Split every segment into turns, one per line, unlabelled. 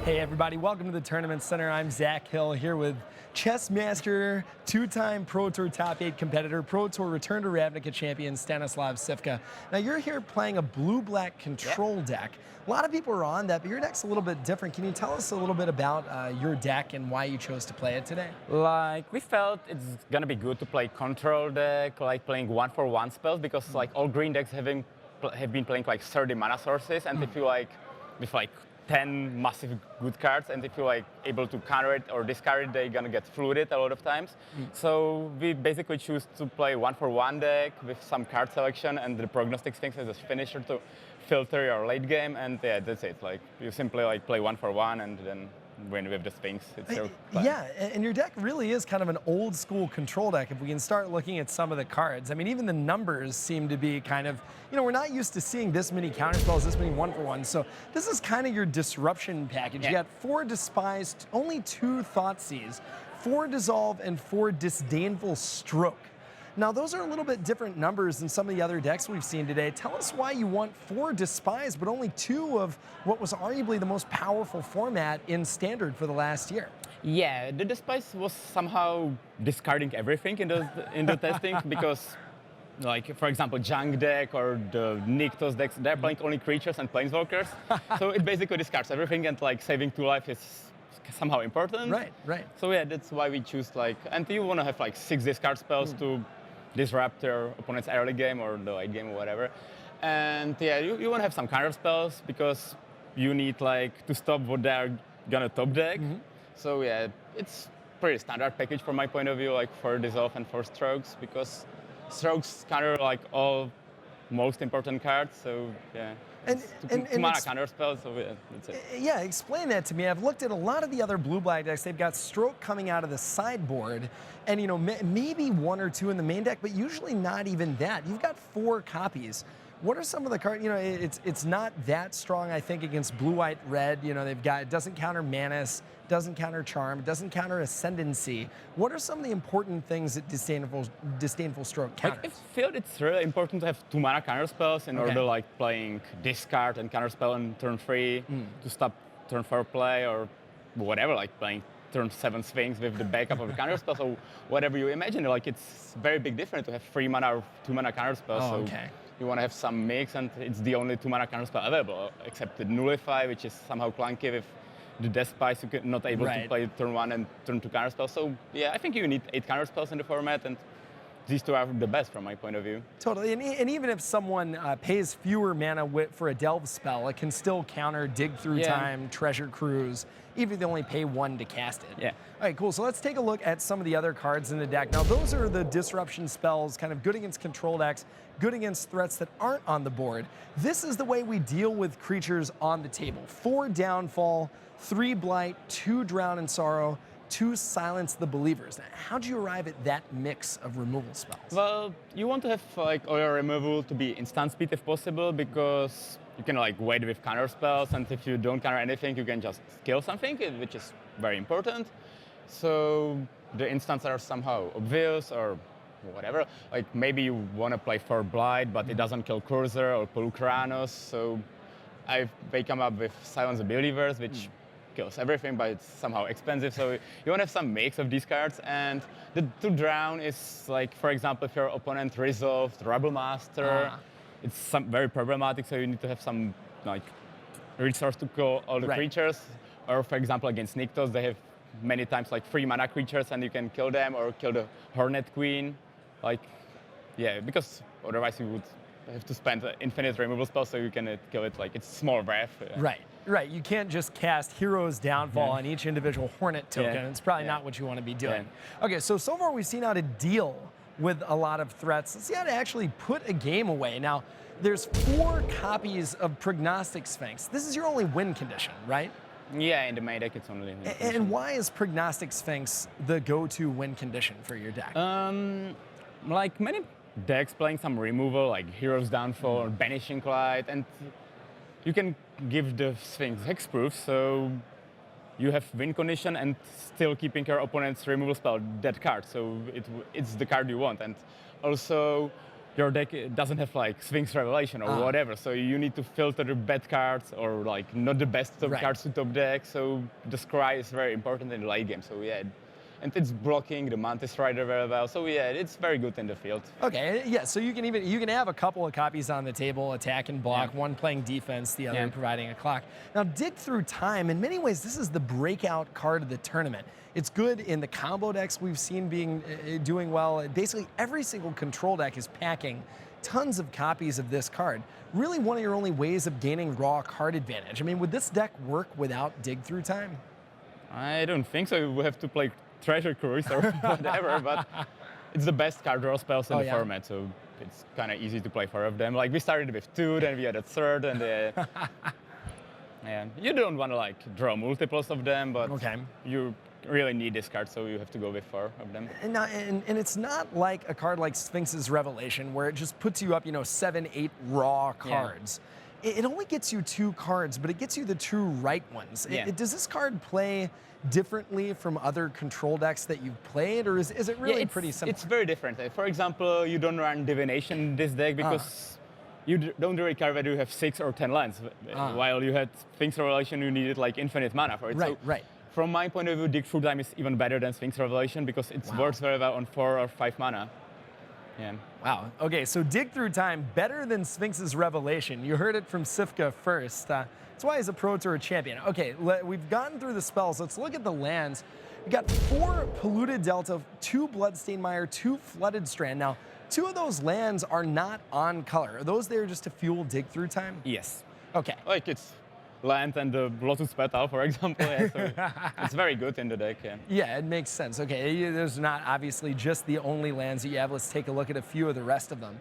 Hey everybody, welcome to the Tournament Center. I'm Zach Hill here with chess master, two-time Pro Tour top 8 competitor, Pro Tour Return to Ravnica champion Stanislav Cifka. Now you're here playing a blue-black control deck. A lot of people are on that, but your deck's a little bit different. Can you tell us a little bit about your deck and why you chose to play it today?
We felt it's gonna be good to play control deck, like playing 1-for-1 spells, because like all green decks have been playing like 30 mana sources, and if you with 10 massive good cards, and if you're able to counter it or discard it, they're gonna get flooded a lot of times. So we basically choose to play 1-for-1 deck with some card selection and the prognostic sphinx as a finisher to filter your late game, and yeah, that's it. Like you simply play 1-for-1 and then win with the sphinx. It's your plan.
Yeah, and your deck really is kind of an old school control deck if we can start looking at some of the cards. I mean, even the numbers seem to be kind of, we're not used to seeing this many counterspells, this many 1-for-1. So this is kind of your disruption package.
Yeah.
You got 4 Despise, only 2 Thoughtseize, 4 Dissolve, and 4 Disdainful Stroke. Now, those are a little bit different numbers than some of the other decks we've seen today. Tell us why you want 4 Despise, but only 2 of what was arguably the most powerful format in Standard for the last year.
Yeah, the Despise was somehow discarding everything in the testing because, for example, Junk deck or the Nykthos decks, they're playing only creatures and planeswalkers. So it basically discards everything, and saving 2 life is somehow important.
Right.
So yeah, that's why we choose and you want to have 6 discard spells to disrupt your opponent's early game or the late game or whatever. And yeah, you want to have some counter spells because you need to stop what they're gonna top deck. So yeah, it's pretty standard package from my point of view, for Dissolve and for Strokes, because Strokes counter all most important cards. So yeah. Two mana counter spells, so yeah, that's it.
Yeah, explain that to me. I've looked at a lot of the other blue-black decks. They've got Stroke coming out of the sideboard, and maybe 1 or 2 in the main deck, but usually not even that. You've got 4 copies. What are some of the cards? It's not that strong, I think, against blue, white, red. They've got, it doesn't counter Manus, doesn't counter Charm, it doesn't counter Ascendancy. What are some of the important things that Disdainful Stroke counters?
I feel it's really important to have 2 mana counter spells in order playing discard and counter spell on turn 3 to stop turn 4 play or whatever, playing turn 7 Sphinx with the backup of the counter spell. So whatever you imagine, it's very big difference to have 3 mana or 2 mana counter spells.
Oh,
so
okay.
You want to have some mix, and it's the only 2 mana counter spell available, except the Nullify, which is somehow clunky with the Despise. You're not able to play turn 1 and turn 2 counter spells. So yeah, I think you need 8 counter spells in the format, and these 2 are the best from my point of view.
Totally, and even if someone pays fewer mana for a Delve spell, it can still counter Dig Through Time, Treasure Cruise, even if they only pay 1 to cast it.
Yeah.
All right, cool. So let's take a look at some of the other cards in the deck. Now, those are the disruption spells, kind of good against control decks, good against threats that aren't on the board. This is the way we deal with creatures on the table. 4 Downfall, 3 Blight, 2 Drown in Sorrow, 2 Silence the Believers. Now, how'd you arrive at that mix of removal spells?
Well, you want to have all your removal to be instant speed if possible, because you can wait with counter spells, and if you don't counter anything, you can just kill something, which is very important. So the instants are somehow obvious or whatever. Maybe you want to play for Blight, but it doesn't kill Cursor or Polukranos. So they come up with Silence the Believers, which kills everything, but it's somehow expensive. So you want to have some mix of these cards, and the 2 Drown is for example, if your opponent resolved Rebel Master, it's very problematic. So you need to have some resource to kill all the creatures. Or for example, against Nykthos, they have many times 3 mana creatures, and you can kill them or kill the Hornet Queen. Because otherwise you would have to spend infinite removal spells, so you can kill it. It's small breath.
Right. You can't just cast Hero's Downfall on each individual Hornet token. It's probably not what you want to be doing. Okay, so far we've seen how to deal with a lot of threats. Let's see how to actually put a game away. Now, there's 4 copies of Prognostic Sphinx. This is your only win condition, right?
Yeah, in the main deck it's only win condition.
And why is Prognostic Sphinx the go-to win condition for your deck?
Many decks playing some removal, like Hero's Downfall or Banishing Light, and you can give the Sphinx hexproof, so you have win condition and still keeping your opponent's removal spell that card. So it's the card you want. And also your deck doesn't have like Sphinx Revelation or whatever, so you need to filter the bad cards or like not the best top cards to top deck. So the scry is very important in the late game. So yeah, and it's blocking the Mantis Rider very well. So yeah, it's very good in the field.
Okay, yeah. So you can have a couple of copies on the table, attack and block. One playing defense, the other providing a clock. Now, Dig Through Time. In many ways, this is the breakout card of the tournament. It's good in the combo decks we've seen doing well. Basically, every single control deck is packing tons of copies of this card. Really one of your only ways of gaining raw card advantage. I mean, would this deck work without Dig Through Time?
I don't think so. We have to play Treasure Cruise or whatever, but it's the best card draw spells in the format, so it's kind of easy to play 4 of them. Like, we started with 2, then we had a third, and yeah, you don't want to like draw multiples of them, but you really need this card, so you have to go with 4 of them.
And it's not like a card like Sphinx's Revelation, where it just puts you up, 7, 8 raw cards. It only gets you 2 cards, but it gets you the 2 right ones. Does this card play differently from other control decks that you've played, or is it really pretty simple?
It's very different. For example, you don't run Divination in this deck because you don't really care whether you have 6 or 10 lands. While you had Sphinx Revelation, you needed like infinite mana for it.
Right.
From my point of view, Dig Through Time is even better than Sphinx Revelation because it works very well on 4 or 5 mana. Yeah.
Wow. Okay, so Dig Through Time, better than Sphinx's Revelation. You heard it from Cifka first. That's why he's a Pro Tour champion. Okay, we've gotten through the spells. Let's look at the lands. We got 4 Polluted Delta, 2 Bloodstained Mire, 2 Flooded Strand. Now, 2 of those lands are not on color. Are those there just to fuel Dig Through Time?
Yes.
Okay.
Like it's land and the Lotus Petal, for example. So it's very good in the deck.
Yeah, it makes sense. Okay, there's not obviously just the only lands that you have. Let's take a look at a few of the rest of them.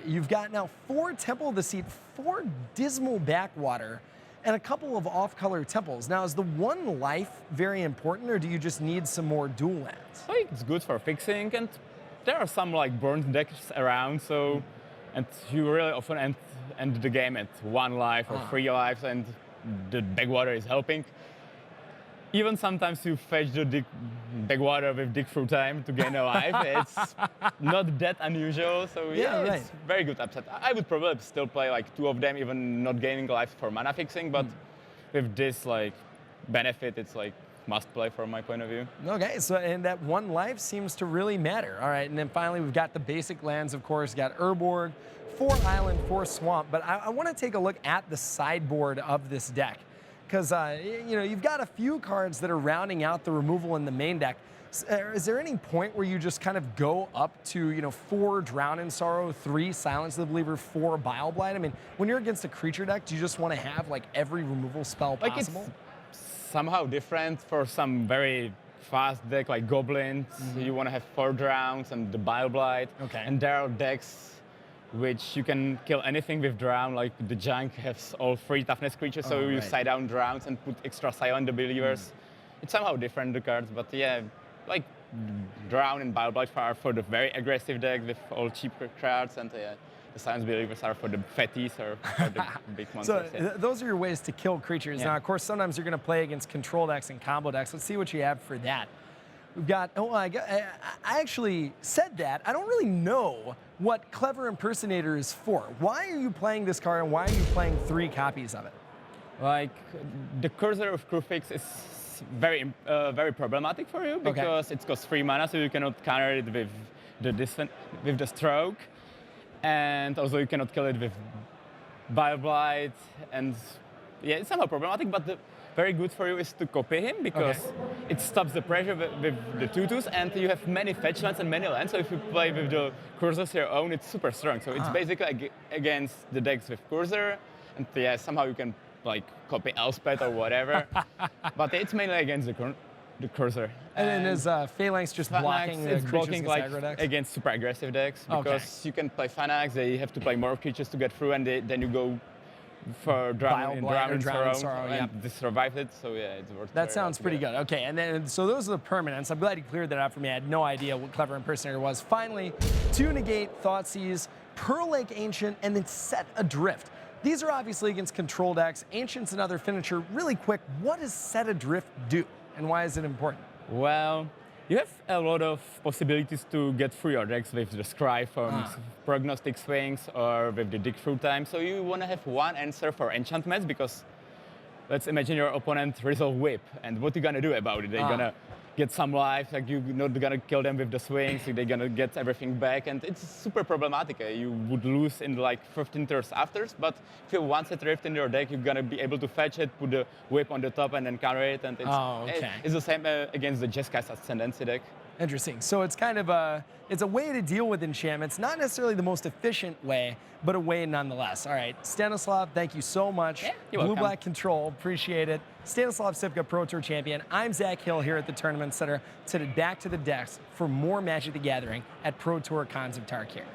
You've got now 4 Temple of the Seat, 4 Dismal Backwater, and a couple of off-color temples. Now, is the 1 life very important, or do you just need some more dual lands?
I think it's good for fixing, and there are some like burned decks around, so and you really often end the game at 1 life or 3 lives, and the backwater is helping. Even sometimes you fetch the backwater with Dig Through Time to gain a life. It's not that unusual, so it's very good upset. I would probably still play like 2 of them, even not gaining life for mana fixing, but with this like benefit, it's like must play from my point of view.
Okay, so and that 1 life seems to really matter. All right, and then finally we've got the basic lands, of course. Got Urborg, 4 Island, 4 Swamp, but I want to take a look at the sideboard of this deck. Because you've got a few cards that are rounding out the removal in the main deck. Is there any point where you just kind of go up to 4 Drown in Sorrow, 3 Silence the Believer, 4 Bile Blight? I mean, when you're against a creature deck, do you just want to have like every removal spell possible?
It's somehow different for some very fast deck like Goblins. You want to have 4 Drowns and the Bile Blight.
Okay.
And there are decks which you can kill anything with Drown, like the Junk has all 3 toughness creatures, so you side down Drowns and put extra Silent the Believers. It's somehow different, the cards, but yeah, like Drown and Bile Blight are for the very aggressive deck with all cheap cards, and the Silent Believers are for the fatties or for the big monsters.
So those are your ways to kill creatures. Now, of course, sometimes you're going to play against control decks and combo decks. Let's see what you have for that. We've got, I actually said that. I don't really know what Clever Impersonator is for. Why are you playing this card, and why are you playing 3 copies of it?
Like, the Cursor of Crufix is very problematic for you because it costs 3 mana, so you cannot counter it with the Stroke, and also you cannot kill it with Bile Blight, and yeah, it's somehow problematic, but very good for you is to copy him because it stops the pressure with the 2/2s, and you have many fetch lands and many lands, so if you play with the Cursors your own, it's super strong. So it's basically against the decks with Cursor, and somehow you can like copy Elspeth or whatever, but it's mainly against the Cursor.
And then is Phalanx just blocking the creatures
like
aggro decks?
Against super aggressive decks, because you can play Phalanx, they have to play more creatures to get through, and then you go for Drown in Sorrow, and they survived it, so yeah, it's worth it.
That sounds pretty good. Okay, and then so those are the permanents. I'm glad you cleared that up for me. I had no idea what Clever Impersonator was. Finally, 2 negate, Thoughtseize, Pearl Lake Ancient, and then Set Adrift. These are obviously against control decks. Ancient's another finisher. Really quick, what does Set Adrift do, and why is it important?
Well, You have a lot of possibilities to get through your decks with the scry from prognostic swings or with the dig through time. So you want to have one answer for enchantments because let's imagine your opponent resolve whip, and what you gonna do about it? They're gonna get some life, like you're not gonna kill them with the swings, so they're gonna get everything back, and it's super problematic. You would lose in like 15 turns after, but if you have one set rift in your deck, you're gonna be able to fetch it, put the whip on the top, and then counter it, and it's the same against the Jeskai Ascendancy deck.
Interesting. So it's kind of a way to deal with enchantments, not necessarily the most efficient way, but a way nonetheless. All right, Stanislav, thank you so much.
Yeah, you're welcome.
Blue Black Control, appreciate it. Stanislav Cifka, Pro Tour Champion. I'm Zach Hill here at the Tournament Center. Headed back to the decks for more Magic the Gathering at Pro Tour Cons of Tarkir.